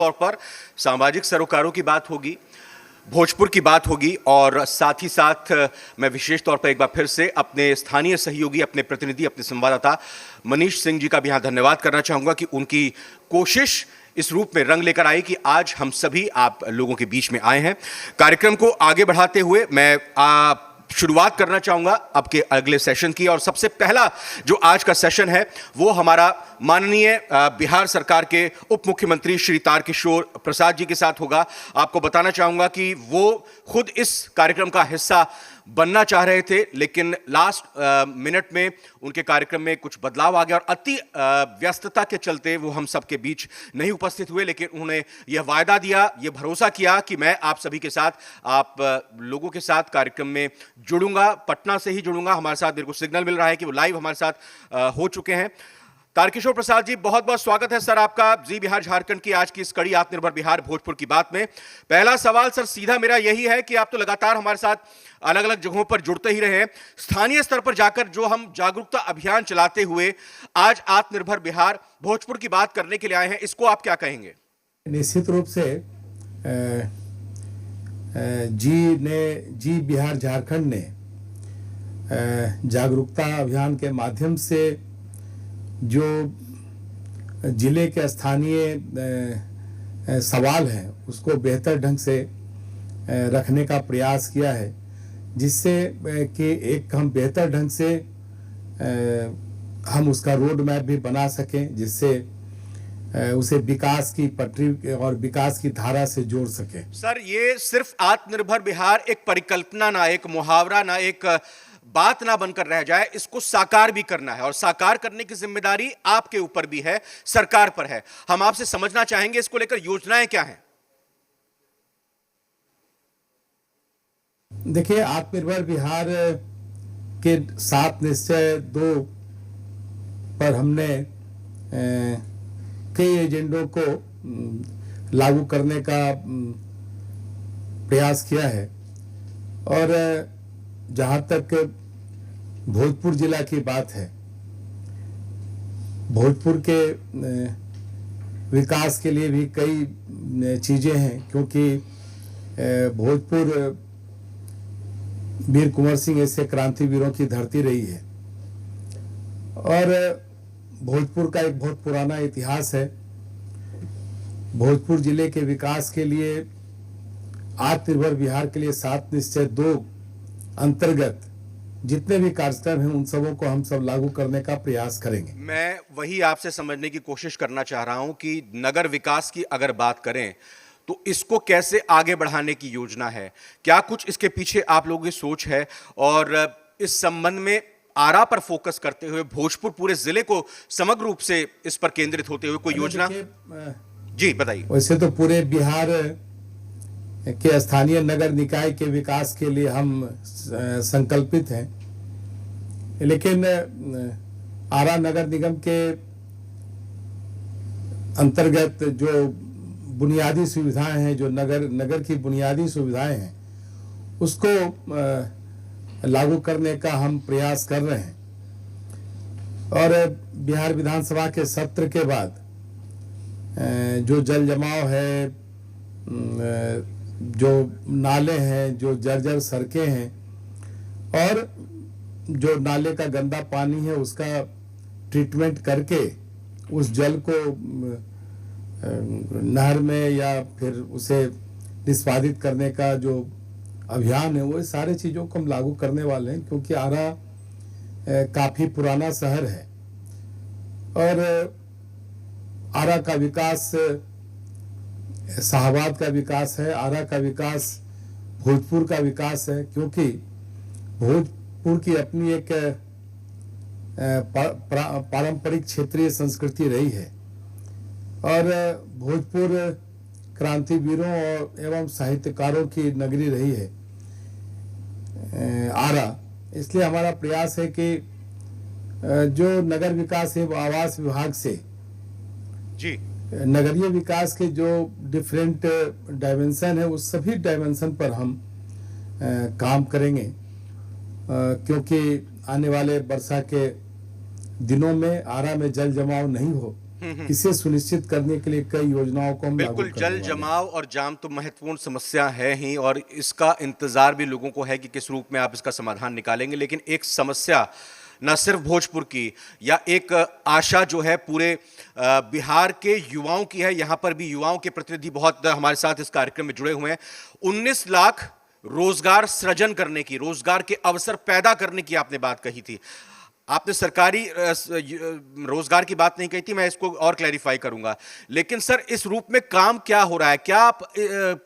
तौर पर सामाजिक सरोकारों की बात होगी, भोजपुर की बात होगी और साथ ही साथ मैं विशेष तौर पर एक बार फिर से अपने स्थानीय सहयोगी, अपने प्रतिनिधि, अपने संवाददाता मनीष सिंह जी का भी यहाँ धन्यवाद करना चाहूँगा कि उनकी कोशिश इस रूप में रंग लेकर आई कि आज हम सभी आप लोगों के बीच में आए हैं। कार्यक्रम को आगे बढ़ाते हुए मैं शुरुआत करना चाहूंगा आपके अगले सेशन की, और सबसे पहला जो आज का सेशन है वो हमारा माननीय बिहार सरकार के उप मुख्यमंत्री श्री तारकिशोर प्रसाद जी के साथ होगा। आपको बताना चाहूंगा कि वो खुद इस कार्यक्रम का हिस्सा बनना चाह रहे थे, लेकिन लास्ट मिनट में उनके कार्यक्रम में कुछ बदलाव आ गया और अति व्यस्तता के चलते वो हम सबके बीच नहीं उपस्थित हुए। लेकिन उन्होंने यह वायदा दिया, यह भरोसा किया कि मैं आप सभी के साथ, आप लोगों के साथ कार्यक्रम में जुड़ूंगा। पटना से ही जुड़ूंगा, हमारे साथ मेरे को सिग्नल मिल रहा है कि वो लाइव हमारे साथ हो चुके हैं। तारकिशोर प्रसाद जी, बहुत बहुत स्वागत है सर आपका जी बिहार झारखंड की आज की इस कड़ी आत्मनिर्भर बिहार भोजपुर की बात में। पहला सवाल सर सीधा मेरा यही है कि आप तो लगातार हमारे साथ अलग अलग जगहों पर जुड़ते ही रहे हैं, स्थानीय स्तर पर जाकर जो हम जागरूकता अभियान चलाते हुए आज आत्मनिर्भर बिहार भोजपुर की बात करने के लिए आए हैं, इसको आप क्या कहेंगे? निश्चित रूप से जी बिहार झारखंड ने जागरूकता अभियान के माध्यम से जो जिले के स्थानीय सवाल हैं उसको बेहतर ढंग से रखने का प्रयास किया है, जिससे कि एक हम बेहतर ढंग से हम उसका रोड मैप भी बना सकें, जिससे उसे विकास की पटरी और विकास की धारा से जोड़ सके। सर, ये सिर्फ आत्मनिर्भर बिहार एक परिकल्पना ना, एक मुहावरा ना, एक बात ना बनकर रह जाए, इसको साकार भी करना है और साकार करने की जिम्मेदारी आपके ऊपर भी है, सरकार पर है। हम आपसे समझना चाहेंगे इसको लेकर योजनाएं क्या हैं? देखिए, आत्मनिर्भर बिहार के 7 निश्चय 2 पर हमने कई एजेंडों को लागू करने का प्रयास किया है, और जहाँ तक भोजपुर जिला की बात है, भोजपुर के विकास के लिए भी कई चीज़ें हैं, क्योंकि भोजपुर वीर कुंवर सिंह ऐसे क्रांतिवीरों की धरती रही है और भोजपुर का एक बहुत पुराना इतिहास है। भोजपुर जिले के विकास के लिए, आत्मनिर्भर बिहार के लिए 7 निश्चय 2 अंतर्गत जितने भी कार्यक्रम हैं उन सबों को हम सब लागू करने का प्रयास करेंगे। मैं वही आपसे समझने की कोशिश करना चाह रहा हूं कि नगर विकास की अगर बात करें तो इसको कैसे आगे बढ़ाने की योजना है, क्या कुछ इसके पीछे आप लोगों की सोच है? और इस संबंध में आरा पर फोकस करते हुए भोजपुर पूरे जिले को समग्र रूप से इस पर केंद्रित होते हुए कोई योजना? जी बताइए। वैसे तो पूरे बिहार के स्थानीय नगर निकाय के विकास के लिए हम संकल्पित हैं, लेकिन आरा नगर निगम के अंतर्गत जो बुनियादी सुविधाएं हैं, जो नगर की बुनियादी सुविधाएं हैं, उसको लागू करने का हम प्रयास कर रहे हैं। और बिहार विधानसभा के सत्र के बाद जो जल जमाव है, जो नाले हैं, जो जर्जर सड़कें हैं और जो नाले का गंदा पानी है, उसका ट्रीटमेंट करके उस जल को नहर में या फिर उसे निष्पादित करने का जो अभियान है, वो सारे चीज़ों को हम लागू करने वाले हैं, क्योंकि आरा काफ़ी पुराना शहर है और आरा का विकास शाहबाद का विकास है, आरा का विकास भोजपुर का विकास है, क्योंकि भोजपुर की अपनी एक पारंपरिक क्षेत्रीय संस्कृति रही है और भोजपुर क्रांतिवीरों एवं साहित्यकारों की नगरी रही है आरा। इसलिए हमारा प्रयास है कि जो नगर विकास एवं आवास विभाग से जी नगरीय विकास के जो डिफरेंट डायमेंशन है, उस सभी डायमेंशन पर हम काम करेंगे, क्योंकि आने वाले वर्षा के दिनों में आरा में जल जमाव नहीं हो, इसे सुनिश्चित करने के लिए कई योजनाओं को हम लागू बिल्कुल, करने जल वाले हैं। जमाव और जाम तो महत्वपूर्ण समस्या है ही, और इसका इंतजार भी लोगों को है कि किस रूप में आप इसका समाधान निकालेंगे। लेकिन एक समस्या न सिर्फ भोजपुर की, या एक आशा जो है पूरे बिहार के युवाओं की है। यहाँ पर भी युवाओं के प्रतिनिधि बहुत हमारे साथ इस कार्यक्रम में जुड़े हुए हैं। 19 लाख रोजगार सृजन करने की, रोजगार के अवसर पैदा करने की आपने बात कही थी। आपने सरकारी रोजगार की बात नहीं कही थी, मैं इसको और क्लैरिफाई करूंगा। लेकिन सर, इस रूप में काम क्या हो रहा है? क्या आप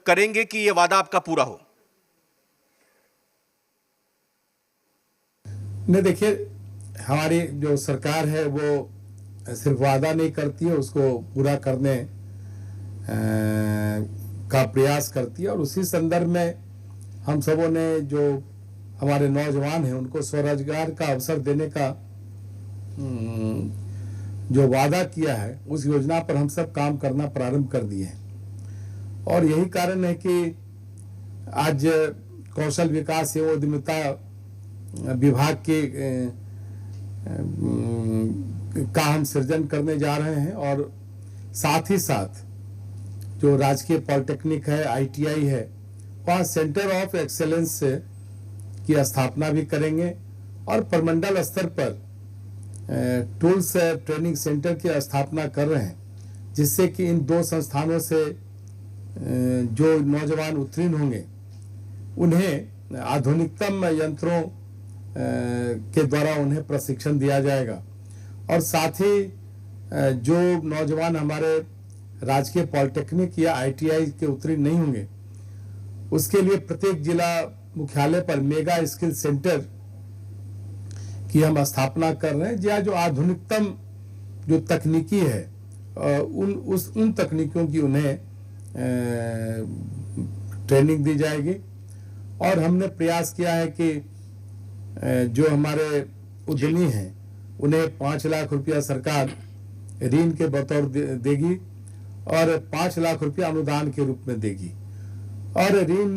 करेंगे कि यह वादा आपका पूरा हो? नहीं, देखिए, हमारी जो सरकार है वो सिर्फ वादा नहीं करती है, उसको पूरा करने का प्रयास करती है। और उसी संदर्भ में हम सबों ने जो हमारे नौजवान हैं उनको स्वरोजगार का अवसर देने का जो वादा किया है, उस योजना पर हम सब काम करना प्रारंभ कर दिए हैं। और यही कारण है कि आज कौशल विकास एवं उद्यमिता विभाग के का हम सृजन करने जा रहे हैं। और साथ ही साथ जो राजकीय पॉलिटेक्निक है, ITI है, वहाँ सेंटर ऑफ एक्सेलेंस की स्थापना भी करेंगे। और प्रमंडल स्तर पर टूल्स ट्रेनिंग सेंटर की स्थापना कर रहे हैं, जिससे कि इन दो संस्थानों से जो नौजवान उत्तीर्ण होंगे उन्हें आधुनिकतम यंत्रों के द्वारा उन्हें प्रशिक्षण दिया जाएगा। और साथ ही जो नौजवान हमारे राजकीय पॉलिटेक्निक या ITI के उत्तीर्ण नहीं होंगे, उसके लिए प्रत्येक जिला मुख्यालय पर मेगा स्किल सेंटर की हम स्थापना कर रहे हैं, या जो आधुनिकतम जो तकनीकी है उन तकनीकों की उन्हें ट्रेनिंग दी जाएगी। और हमने प्रयास किया है कि जो हमारे उद्यमी हैं उन्हें 5 लाख रुपया सरकार ऋण के बतौर देगी और 5 लाख रुपया अनुदान के रूप में देगी। और ऋण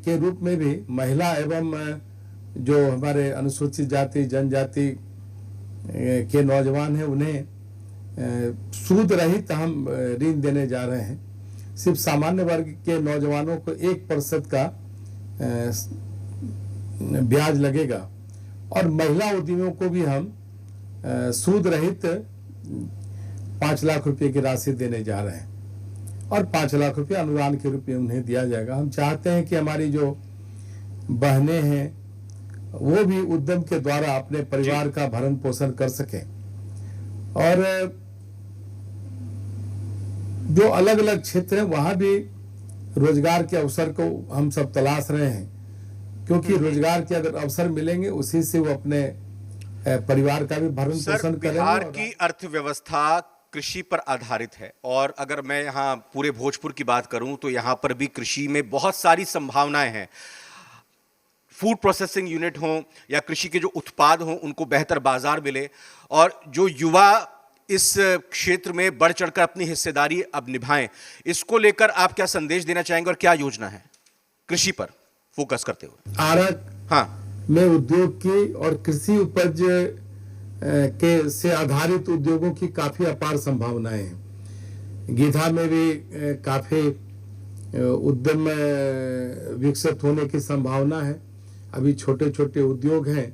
के रूप में भी महिला एवं जो हमारे अनुसूचित जाति जनजाति के नौजवान हैं उन्हें सूद रहित हम ऋण देने जा रहे हैं। सिर्फ सामान्य वर्ग के नौजवानों को 1% का ब्याज लगेगा। और महिला उद्यमियों को भी हम सूद रहित 5 लाख रुपए की राशि देने जा रहे हैं, और 5 लाख रुपए अनुदान के रूप में उन्हें दिया जाएगा। हम चाहते हैं कि हमारी जो बहनें हैं वो भी उद्यम के द्वारा अपने परिवार का भरण पोषण कर सकें। और जो अलग अलग क्षेत्र हैं वहां भी रोजगार के अवसर को हम सब तलाश रहे हैं, क्योंकि रोजगार के अगर अवसर मिलेंगे उसी से वो अपने परिवार का भी भरण पोषण करेंगे। बिहार की अर्थव्यवस्था कृषि पर आधारित है, और अगर मैं यहाँ पूरे भोजपुर की बात करूं तो यहाँ पर भी कृषि में बहुत सारी संभावनाएं हैं। फूड प्रोसेसिंग यूनिट हो या कृषि के जो उत्पाद हों उनको बेहतर बाजार मिले, और जो युवा इस क्षेत्र में बढ़ चढ़कर अपनी हिस्सेदारी अब निभाएं, इसको लेकर आप क्या संदेश देना चाहेंगे और क्या योजना है कृषि पर फोकस करते हुए? हाँ, में उद्योग की और कृषि उपज के से आधारित उद्योगों की काफी अपार संभावनाएं हैं। गीधा में भी काफी उद्यम विकसित होने की संभावना है। अभी छोटे छोटे उद्योग हैं,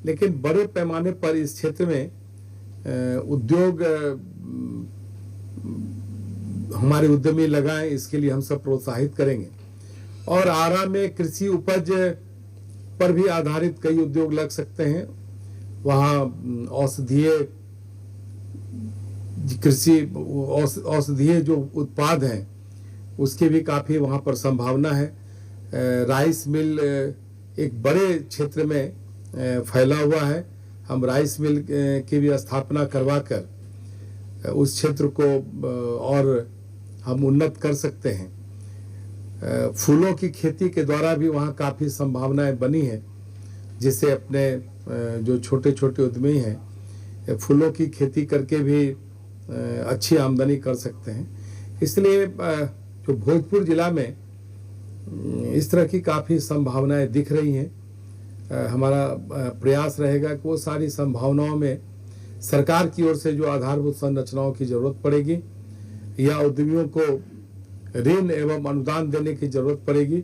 लेकिन बड़े पैमाने पर इस क्षेत्र में उद्योग हमारे उद्यमी लगाएं, इसके लिए हम सब प्रोत्साहित करेंगे। और आरा में कृषि उपज पर भी आधारित कई उद्योग लग सकते हैं। वहाँ औषधीय जो उत्पाद हैं उसके भी काफी वहाँ पर संभावना है। राइस मिल एक बड़े क्षेत्र में फैला हुआ है। हम राइस मिल की भी स्थापना करवाकर उस क्षेत्र को और हम उन्नत कर सकते हैं। फूलों की खेती के द्वारा भी वहाँ काफ़ी संभावनाएं बनी हैं, जिससे अपने जो छोटे छोटे उद्यमी हैं फूलों की खेती करके भी अच्छी आमदनी कर सकते हैं। इसलिए जो भोजपुर जिला में इस तरह की काफ़ी संभावनाएं दिख रही हैं। हमारा प्रयास रहेगा कि वो सारी संभावनाओं में सरकार की ओर से जो आधारभूत संरचनाओं की जरूरत पड़ेगी या उद्यमियों को ऋण एवं अनुदान देने की जरूरत पड़ेगी,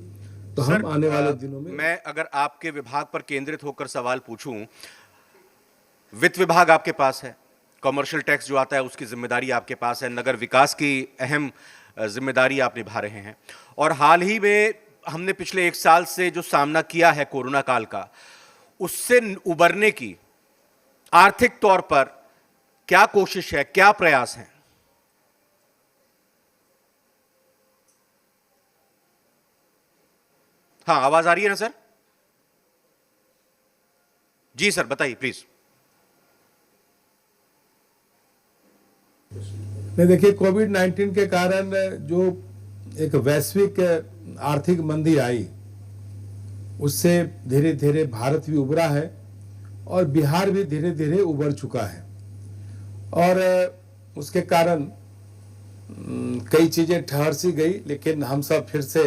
तो हम आने वाले दिनों में मैं अगर आपके विभाग पर केंद्रित होकर सवाल पूछूं, वित्त विभाग आपके पास है, कमर्शियल टैक्स जो आता है उसकी जिम्मेदारी आपके पास है, नगर विकास की अहम जिम्मेदारी आप निभा रहे हैं, और हाल ही में हमने पिछले 1 साल से जो सामना किया है कोरोना काल का, उससे उबरने की आर्थिक तौर पर क्या कोशिश है, क्या प्रयास है? हाँ, आवाज आ रही है ना सर? जी सर, बताइए प्लीज। नहीं, देखिए, कोविड-19 के कारण जो एक वैश्विक आर्थिक मंदी आई, उससे धीरे धीरे भारत भी उभरा है और बिहार भी धीरे धीरे उभर चुका है। और उसके कारण कई चीजें ठहर सी गई, लेकिन हम सब फिर से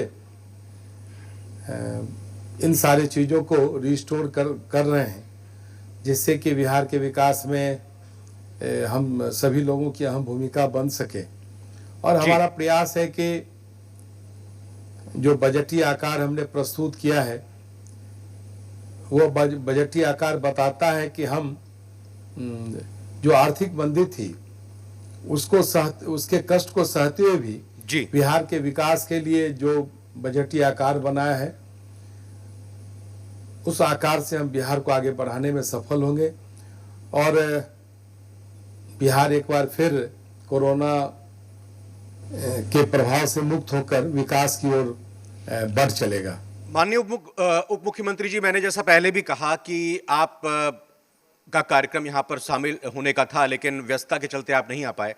इन सारी चीजों को रिस्टोर कर रहे हैं, जिससे कि बिहार के विकास में हम सभी लोगों की अहम भूमिका बन सके। और हमारा प्रयास है कि जो बजटीय आकार हमने प्रस्तुत किया है, वो बजटीय आकार बताता है कि हम जो आर्थिक मंदी थी उसके कष्ट को सहते हुए भी जी, बिहार के विकास के लिए जो बजटीय आकार बनाया है, उस आकार से हम बिहार को आगे बढ़ाने में सफल होंगे और बिहार एक बार फिर कोरोना के प्रभाव से मुक्त होकर विकास की ओर बढ़ चलेगा। माननीय उप मुख्यमंत्री जी, मैंने जैसा पहले भी कहा कि आप का कार्यक्रम यहां पर शामिल होने का था, लेकिन व्यस्तता के चलते आप नहीं आ पाए।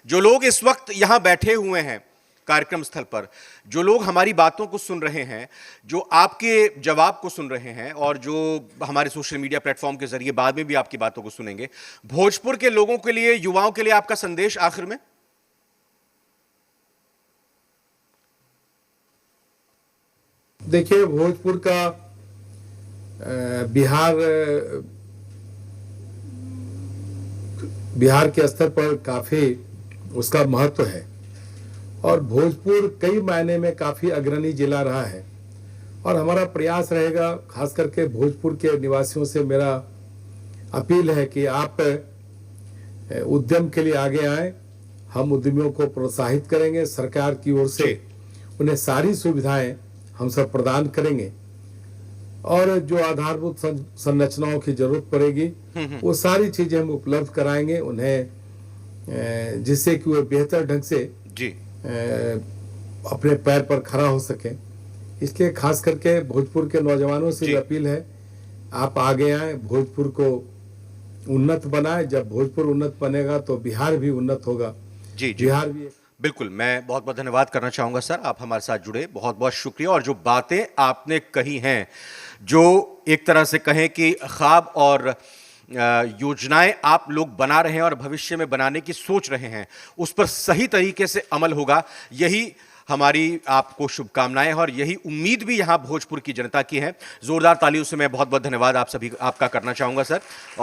जो लोग इस वक्त यहां बैठे हुए हैं कार्यक्रम स्थल पर, जो लोग हमारी बातों को सुन रहे हैं, जो आपके जवाब को सुन रहे हैं और जो हमारे सोशल मीडिया प्लेटफॉर्म के जरिए बाद में भी आपकी बातों को सुनेंगे, भोजपुर के लोगों के लिए, युवाओं के लिए आपका संदेश आखिर में? देखिए, भोजपुर का बिहार के स्तर पर काफी उसका महत्व है और भोजपुर कई मायने में काफी अग्रणी जिला रहा है। और हमारा प्रयास रहेगा, खास करके भोजपुर के निवासियों से मेरा अपील है कि आप उद्यम के लिए आगे आएं। हम उद्यमियों को प्रोत्साहित करेंगे, सरकार की ओर से उन्हें सारी सुविधाएं हम सब प्रदान करेंगे और जो आधारभूत संरचनाओं की जरूरत पड़ेगी वो सारी चीजें हम उपलब्ध कराएंगे उन्हें, जिससे कि वे बेहतर ढंग से जी अपने पैर पर खड़ा हो सके। इसलिए खास करके भोजपुर के नौजवानों से अपील है, आप आगे आए, भोजपुर को उन्नत बनाए। जब भोजपुर उन्नत बनेगा तो बिहार भी उन्नत होगा। जी बिहार भी बिल्कुल। मैं बहुत बहुत धन्यवाद करना चाहूंगा सर, आप हमारे साथ जुड़े, बहुत बहुत शुक्रिया। और जो बातें आपने कही हैं, जो एक तरह से कहें कि ख्वाब और योजनाएं आप लोग बना रहे हैं और भविष्य में बनाने की सोच रहे हैं, उस पर सही तरीके से अमल होगा, यही हमारी आपको शुभकामनाएं और यही उम्मीद भी यहां भोजपुर की जनता की है। जोरदार तालियों से मैं बहुत बहुत धन्यवाद आप सभी आपका करना चाहूंगा सर।